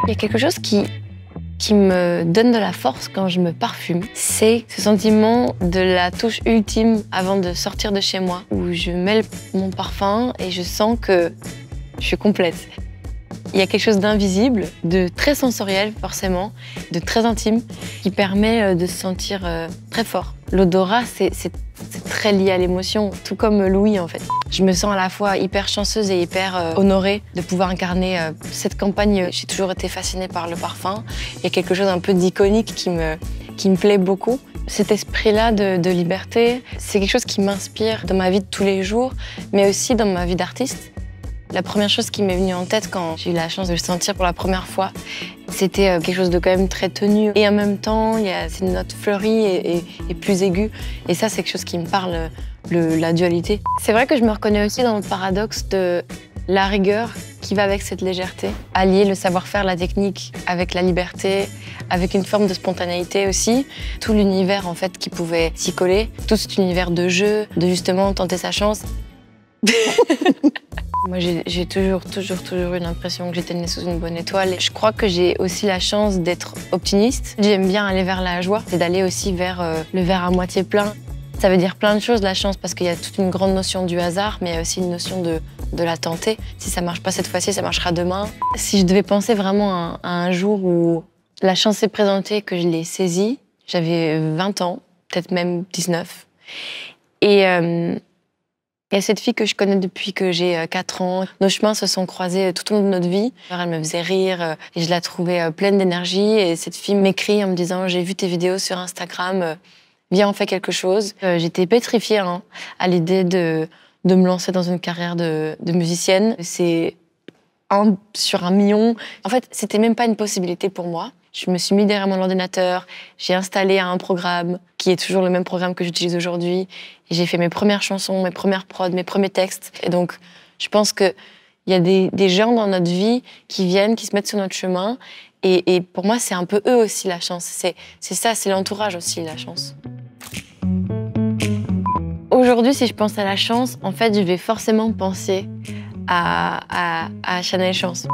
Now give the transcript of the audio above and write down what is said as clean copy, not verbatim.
Il y a quelque chose qui me donne de la force quand je me parfume. C'est ce sentiment de la touche ultime avant de sortir de chez moi, où je mêle mon parfum et je sens que je suis complète. Il y a quelque chose d'invisible, de très sensoriel forcément, de très intime, qui permet de se sentir très fort. L'odorat, c'est très lié à l'émotion, tout comme l'ouïe en fait. Je me sens à la fois hyper chanceuse et hyper honorée de pouvoir incarner cette campagne. J'ai toujours été fascinée par le parfum. Il y a quelque chose un peu d'iconique qui me plaît beaucoup. Cet esprit-là de liberté, c'est quelque chose qui m'inspire dans ma vie de tous les jours, mais aussi dans ma vie d'artiste. La première chose qui m'est venue en tête quand j'ai eu la chance de le sentir pour la première fois, c'était quelque chose de quand même très tenu. Et en même temps, il y a cette note fleurie et plus aiguë. Et ça, c'est quelque chose qui me parle, la dualité. C'est vrai que je me reconnais aussi dans le paradoxe de la rigueur qui va avec cette légèreté. Allier le savoir-faire, la technique avec la liberté, avec une forme de spontanéité aussi. Tout l'univers en fait qui pouvait s'y coller. Tout cet univers de jeu, de justement tenter sa chance. Moi, j'ai toujours eu l'impression que j'étais née sous une bonne étoile. Je crois que j'ai aussi la chance d'être optimiste. J'aime bien aller vers la joie et d'aller aussi vers le verre à moitié plein. Ça veut dire plein de choses, la chance, parce qu'il y a toute une grande notion du hasard, mais il y a aussi une notion de la tenter. Si ça marche pas cette fois-ci, ça marchera demain. Si je devais penser vraiment à un jour où la chance s'est présentée, que je l'ai saisie, j'avais 20 ans, peut-être même 19. Et il y a cette fille que je connais depuis que j'ai 4 ans. Nos chemins se sont croisés tout au long de notre vie. Elle me faisait rire et je la trouvais pleine d'énergie. Et cette fille m'écrit en me disant « J'ai vu tes vidéos sur Instagram, viens, on fait quelque chose ». J'étais pétrifiée à l'idée de me lancer dans une carrière de musicienne. C'est 1 sur 1 million. En fait, c'était même pas une possibilité pour moi. Je me suis mis derrière mon ordinateur, j'ai installé un programme qui est toujours le même programme que j'utilise aujourd'hui. Et j'ai fait mes premières chansons, mes premières prods, mes premiers textes. Et donc, je pense qu'il y a des gens dans notre vie qui viennent, qui se mettent sur notre chemin. Et pour moi, c'est un peu eux aussi la chance. C'est ça, c'est l'entourage aussi, la chance. Aujourd'hui, si je pense à la chance, en fait, je vais forcément penser à Chanel Chance.